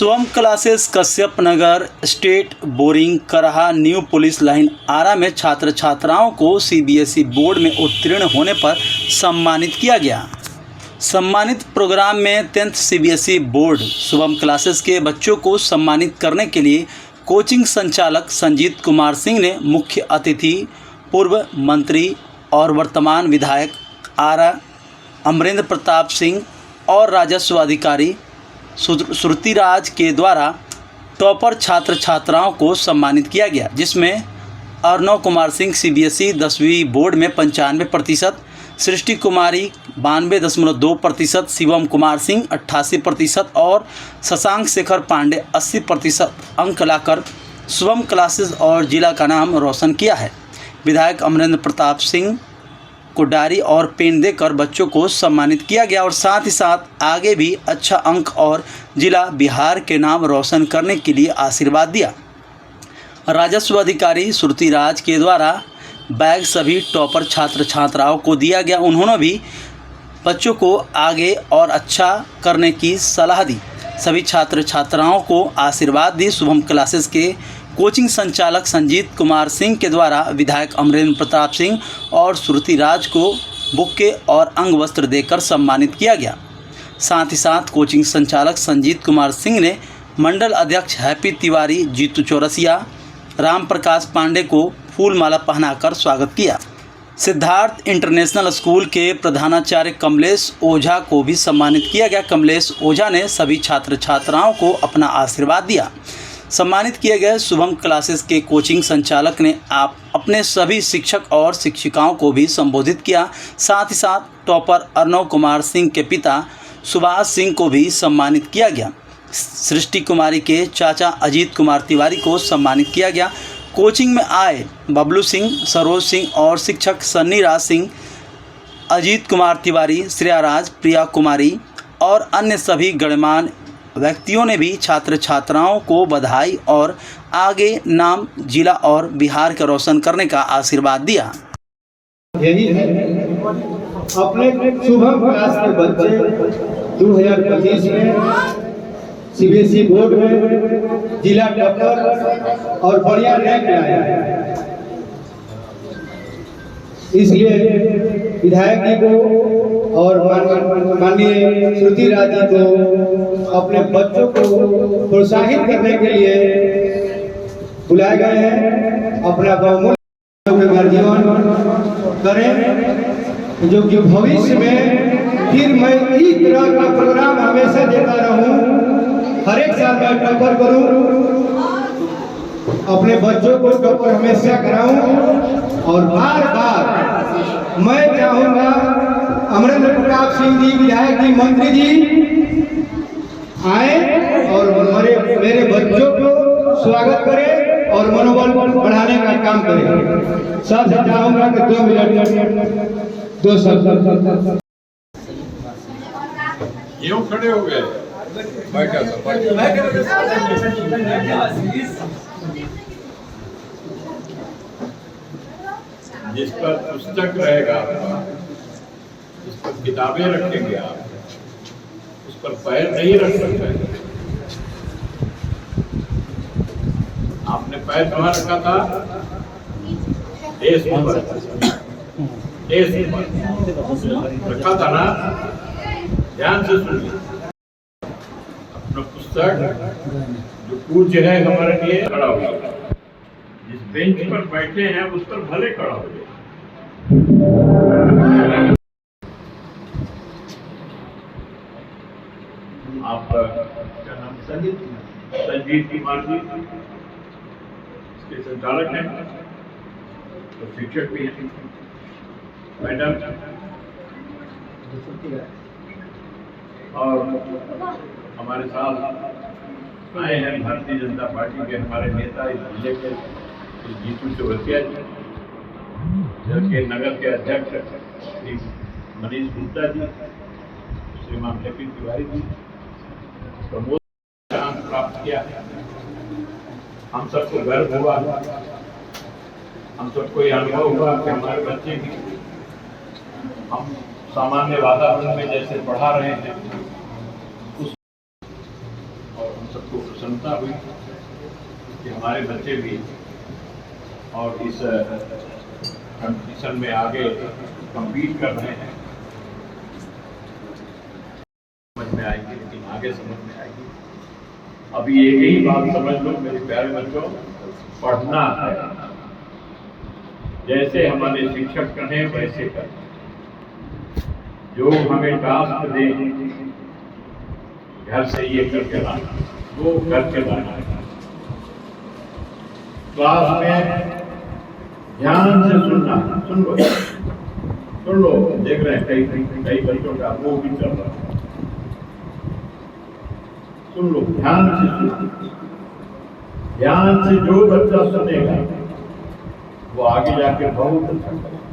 Shubham classes Kashyap नगर state boring करहा new police line आरा में छात्र छात्राओं को सीबीएसई बोर्ड में उत्तीर्ण होने पर सम्मानित किया गया। सम्मानित प्रोग्राम में 10th CBSE board Shubham classes के बच्चों को सम्मानित करने के लिए कोचिंग संचालक संजीत कुमार सिंह ने मुख्य अतिथि पूर्व मंत्री और वर्तमान विधायक आरा अमरेंद्र प्रताप सिंह और राजस्व अधिकारी श्रुतिराज के द्वारा टॉपर छात्र छात्राओं को सम्मानित किया गया, जिसमें अर्णव कुमार सिंह सीबीएसई 10वीं बोर्ड में 95%, सृष्टि कुमारी 92.2%, शिवम कुमार सिंह 88% और शशांक शेखर पांडे 80% अंक लाकर शुभम क्लासेस और जिला का नाम रोशन किया है। विधायक अमरेंद्र प्रताप सिंह को डायरी और पेन देकर बच्चों को सम्मानित किया गया और साथ ही साथ आगे भी अच्छा अंक और जिला बिहार के नाम रोशन करने के लिए आशीर्वाद दिया। राजस्व अधिकारी श्रुतिराज के द्वारा बैग सभी टॉपर छात्र छात्राओं को दिया गया। उन्होंने भी बच्चों को आगे और अच्छा करने की सलाह दी। सभी छात्र छात्राओं को आशीर्वाद दी। शुभम क्लासेस के कोचिंग संचालक संजीत कुमार सिंह के द्वारा विधायक अमरेंद्र प्रताप सिंह और श्रुतिराज को बुक्के और अंग वस्त्र देकर सम्मानित किया गया। साथ ही साथ कोचिंग संचालक संजीत कुमार सिंह ने मंडल अध्यक्ष हैप्पी तिवारी, जीतू चौरसिया, राम प्रकाश पांडे को फूल माला पहनाकर स्वागत किया। सिद्धार्थ इंटरनेशनल स्कूल के प्रधानाचार्य कमलेश ओझा को भी सम्मानित किया गया। कमलेश ओझा ने सभी छात्र छात्राओं को अपना आशीर्वाद दिया। सम्मानित किए गए शुभम क्लासेस के कोचिंग संचालक ने अपने सभी शिक्षक और शिक्षिकाओं को भी संबोधित किया। साथ ही साथ टॉपर अर्णव कुमार सिंह के पिता सुभाष सिंह को भी सम्मानित किया गया। सृष्टि कुमारी के चाचा अजीत कुमार तिवारी को सम्मानित किया गया। कोचिंग में आए बबलू सिंह, सरोज सिंह और शिक्षक सन्नी राज सिंह, अजीत कुमार तिवारी, श्रेया राज, प्रिया कुमारी और अन्य सभी गणमान्य व्यक्तियों ने भी छात्र छात्राओं को बधाई और आगे नाम जिला और बिहार का रोशन करने का आशीर्वाद दिया। यही है अपने शुभम क्लास के बच्चे 2025 में सीबीएसई बोर्ड में जिला टॉपर और बढ़िया रैंक लाया। इसलिए विधायक जी को और माननीय श्रुतिराज जी को अपने बच्चों को प्रोत्साहित करने के लिए बुलाए गए हैं। अपना बहुमूल्य जीवन करें, जो कि भविष्य में फिर मैं इस तरह का प्रोग्राम हमेशा देता रहूं, हर एक साल मैं टॉपर करूं, अपने बच्चों को टॉपर हमेशा कराऊं और बार बार मैं चाहूंगा अमरेंद्र प्रताप सिंह जी, विधायक जी, मंत्री जी आए और मेरे बच्चों को स्वागत करें और मनोबल बढ़ाने का काम करें। सबसे चाहूंगा कि 2 मिनट 2 शब्द यूं खड़े हो गए। जिस पर पुस्तक रहेगा, जिस पर किताबें रखेंगे आप, उस पर पैर नहीं रख सकते। आपने पैर कहाँ रखा था? देश पर रखा था ना। ध्यान से सुनिए। अपना पुस्तक जो पूज्य है हमारे लिए खड़ा हो गया। जिस बेंच पर बैठे हैं उस पर भले खड़ा हो जाए। आपका क्या नाम? संजीत कुमार जी इसके संचालक हैं, तो शिक्षक भी हैं। मैडम और हमारे साथ आए हैं भारतीय जनता पार्टी के हमारे नेता इस जिले के जीतू चौरसिया जी, के नगर के अध्यक्ष श्री मनीष गुप्ता जी, श्रीमान हैप्पी तिवारी जी, प्रमोद प्राप्त किया है। हम सबको गर्व हुआ, हम सबको ये अनुभव हुआ कि हमारे बच्चे भी हम सामान्य वातावरण में जैसे पढ़ा रहे हैं उस और हम सब सबको प्रसन्नता हुई कि हमारे बच्चे भी और इस कंपटीशन में आगे compete कर रहे हैं। समझ में आएगी, लेकिन आगे समझ में आएगी। अभी एक ही बात समझ लो मेरे प्यारे बच्चों, पढ़ना है। जैसे हमारे शिक्षक कहें वैसे करें, जो हमें टास्क दे घर से ये करके लाना, वो करके लाना है। क्लास में ध्यान से सुनना, सुन लो, देख रहे हैं कई बच्चों का वो भी चल रहा है। सुन लो, ध्यान से सुनो। ध्यान से जो बच्चा सुनेगा वो आगे जाके बहुत अच्छा करेगा।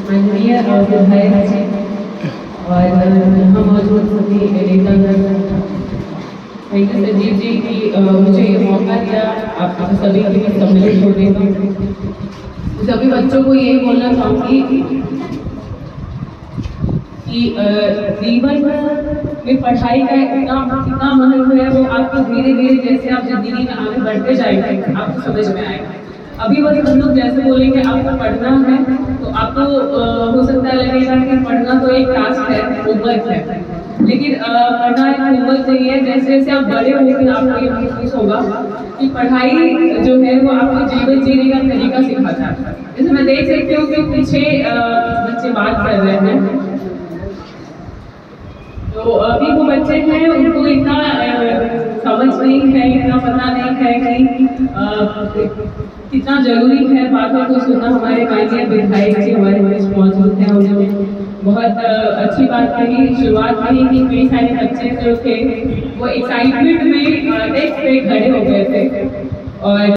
माननीय विधायक जी और यहाँ मौजूद सभी नेतागण, थैंक यू संजीव जी की मुझे ये मौका दिया आप सभी के बीच सम्मिलित होने का। सभी बच्चों को यही बोलना चाहूँगी कि जीवन में पढ़ाई का कितना महत्व है वो आपको धीरे धीरे जैसे आप जिंदगी में आगे बढ़ते जाएंगे आपको समझ में आएगा। अभी बस हम लोग जैसे बोलेंगे आपको पढ़ना है तो आपको हो सकता है लगेगा कि पढ़ना तो एक टास्क है, होमवर्क है, लेकिन पढ़ना एक होमवर्क नहीं है। जैसे जैसे आप बड़े होंगे आपको ये महसूस होगा कि पढ़ाई जो है वो आपको जीवन जीने का तरीका सिखाता है। जैसे मैं देख सकती हूँ कि पीछे बच्चे बात कर रहे हैं, तो अभी वो बच्चे हैं उनको इतना समझ नहीं है, इतना पता नहीं है कि कितना जरूरी है बातों को सुनना। हमारे माननीय विधायक जी हमारे बीच मौजूद हैं, उन्होंने बहुत अच्छी बात कही, शुरुआत कही कि कई सारे बच्चे जो थे वो एक्साइटमेंट में डेस्क पे खड़े हो गए थे। और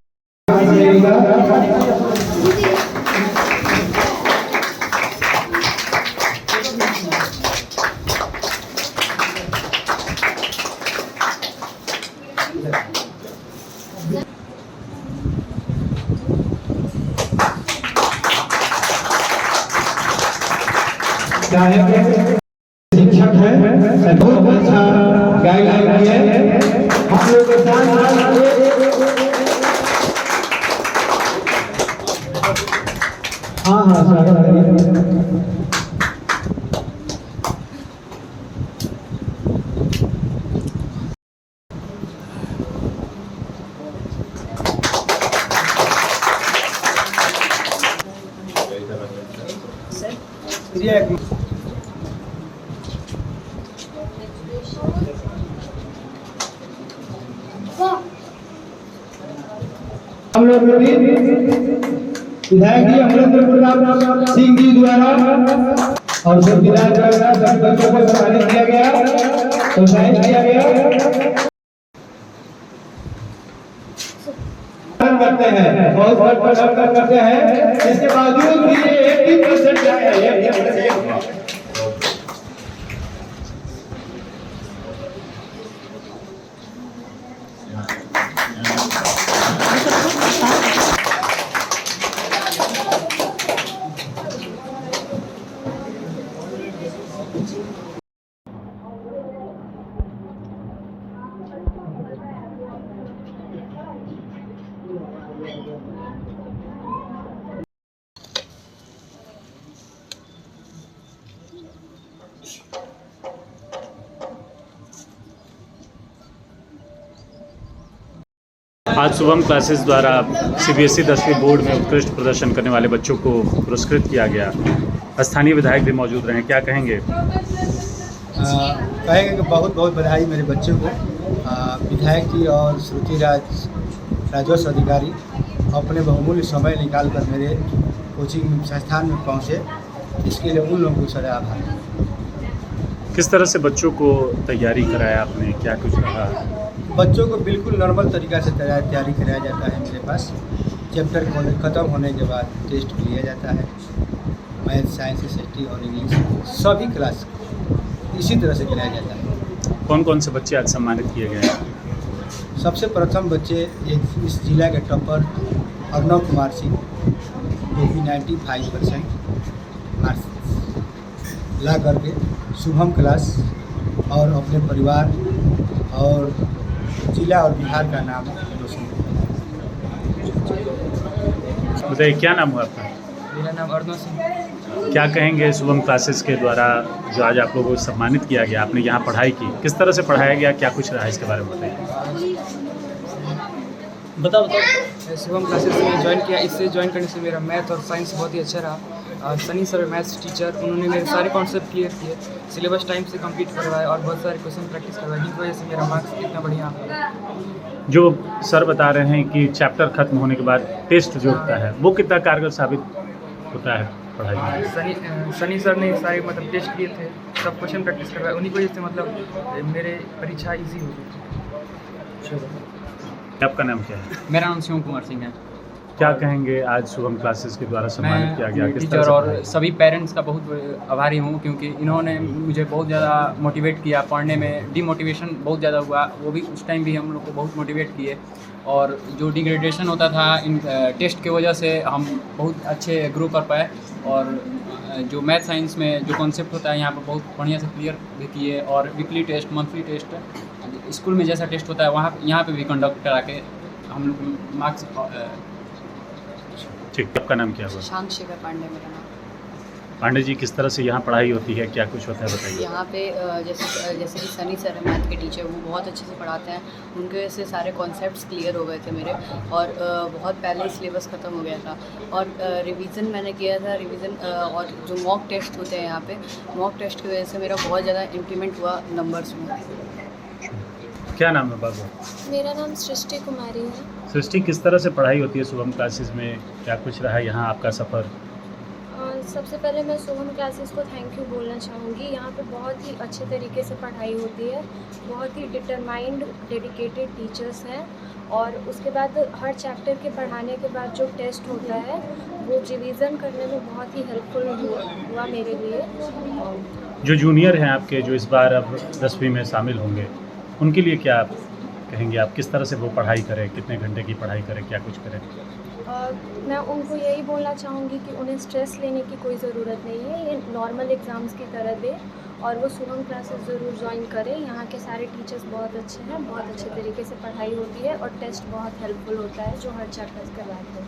शिक्षक है, बहुत अच्छा गाइडलाइन है हम लोग के साथ। हाँ स्वागत करिए। हम लोग विधायक जी अमरेंद्र प्रताप सिंह जी द्वारा और जो विधायक द्वारा सभी बच्चों को सम्मानित किया गया, प्रोत्साहित किया गया। करते हैं, बहुत बढ़ करते हैं, इसके बावजूद भी ये 80% है। आज शुभम क्लासेस द्वारा सीबीएसई 10वीं बोर्ड में उत्कृष्ट प्रदर्शन करने वाले बच्चों को पुरस्कृत किया गया। स्थानीय विधायक भी मौजूद रहे, क्या कहेंगे? कहेंगे कि बहुत बहुत बधाई मेरे बच्चों को। विधायक जी और श्रुति राजस्व अधिकारी अपने बहुमूल्य समय निकालकर मेरे कोचिंग संस्थान में पहुँचे, इसके लिए उन लोगों को सदा आभार। किस तरह से बच्चों को तैयारी कराया आपने, क्या कुछ रहा? बच्चों को बिल्कुल नॉर्मल तरीक़ा से तैयारी कराया जाता है। मेरे पास चैप्टर ख़त्म होने के बाद टेस्ट लिया जाता है। मैथ, साइंस, SST और इंग्लिश सभी क्लास इसी तरह से कराया जाता है। कौन कौन से बच्चे आज सम्मानित किए गए हैं? सबसे प्रथम बच्चे इस जिला के टॉपर अर्नव कुमार सिंह, जो कि 95% मार्क्स ला करके शुभम क्लास और अपने परिवार और जिला और बिहार का नाम रोशन किया। बताइए क्या नाम हुआ आपका? मेरा नाम अर्नव सिंह। क्या कहेंगे शुभम क्लासेस के द्वारा जो आज आप लोगों को सम्मानित किया गया, आपने यहाँ पढ़ाई की, किस तरह से पढ़ाया गया, क्या कुछ रहा इसके बारे में बताइए। बताओ। शुभम क्लासेस में ज्वाइन किया, इससे ज्वाइन करने से मेरा मैथ और साइंस बहुत ही अच्छा रहा। सनी सर मैथ्स टीचर, उन्होंने मेरे सारे कॉन्सेप्ट क्लियर किए, सिलेबस टाइम से कंप्लीट करवाए और बहुत सारे क्वेश्चन प्रैक्टिस करवाए, जिसकी वजह से मेरा मार्क्स इतना बढ़िया आया। जो सर बता रहे हैं कि चैप्टर खत्म होने के बाद टेस्ट जो होता है वो कितना कारगर साबित होता है पढ़ाई में? सनी सर ने सारे मतलब टेस्ट किए थे, सब क्वेश्चन प्रैक्टिस करवाए, उन्हीं की वजह से मतलब मेरे परीक्षा ईजी हो गई थी। आपका नाम क्या है? मेरा नाम शिव कुमार सिंह है। क्या कहेंगे आज शुभम क्लासेस के द्वारा सम्मानित किया गया, मैं किस तरह टीचर से और पढ़ाई? सभी पेरेंट्स का बहुत आभारी हूँ, क्योंकि इन्होंने मुझे बहुत ज़्यादा मोटिवेट किया पढ़ने में। डीमोटिवेशन बहुत ज़्यादा हुआ, वो भी उस टाइम भी हम लोग को बहुत मोटिवेट किए, और जो डिग्रेडेशन होता था इन टेस्ट की वजह से हम बहुत अच्छे ग्रो कर पाए, और जो मैथ साइंस में जो कॉन्सेप्ट होता है यहाँ पर बहुत बढ़िया से क्लियर भी किए, और weekly test, monthly test, school में जैसा टेस्ट होता है वहाँ यहाँ पे भी कंडक्ट करा के हम लोग मार्क्स। ठीक, आपका नाम क्या हुआ? शांत शेखर पांडे मेरा नाम। पांडे जी, किस तरह से यहाँ पढ़ाई होती है, क्या कुछ होता है बताइए। यहाँ पे जैसे कि सनी सर है मैथ के टीचर, वो बहुत अच्छे से पढ़ाते हैं, उनकी वजह से सारे कॉन्सेप्ट्स क्लियर हो गए थे मेरे, और बहुत पहले ही सिलेबस ख़त्म हो गया था, और रिवीजन मैंने किया था। रिवीजन और जो मॉक टेस्ट होते हैं यहाँ पे, मॉक टेस्ट की वजह से मेरा बहुत ज़्यादा इंप्रूवमेंट हुआ नंबर्स में। क्या नाम है बाबू? मेरा नाम सृष्टि कुमारी है। सृष्टि, किस तरह से पढ़ाई होती है शुभम क्लासेस में, क्या कुछ रहा यहाँ आपका सफ़र? सबसे पहले मैं शुभम क्लासेस को थैंक यू बोलना चाहूँगी। यहाँ पे बहुत ही अच्छे तरीके से पढ़ाई होती है, बहुत ही डिटरमाइंड डेडिकेटेड टीचर्स हैं, और उसके बाद हर चैप्टर के पढ़ाने के बाद जो टेस्ट होता है वो रिवीजन करने में बहुत ही हेल्पफुल हुआ मेरे लिए। जो जूनियर हैं आपके, जो इस बार अब 10वीं में शामिल होंगे, उनके लिए क्या आप कहेंगे, आप किस तरह से वो पढ़ाई करें, कितने घंटे की पढ़ाई करें, क्या कुछ करें? मैं उनको यही बोलना चाहूँगी कि उन्हें स्ट्रेस लेने की कोई ज़रूरत नहीं है, ये नॉर्मल एग्ज़ाम्स की तरह दे, और वो शुभम क्लासेस ज़रूर ज्वाइन करें। यहाँ के सारे टीचर्स बहुत अच्छे हैं, बहुत अच्छे तरीके से पढ़ाई होती है, और टेस्ट बहुत हेल्पफुल होता है जो हर चैप्टर्स करवाते हैं।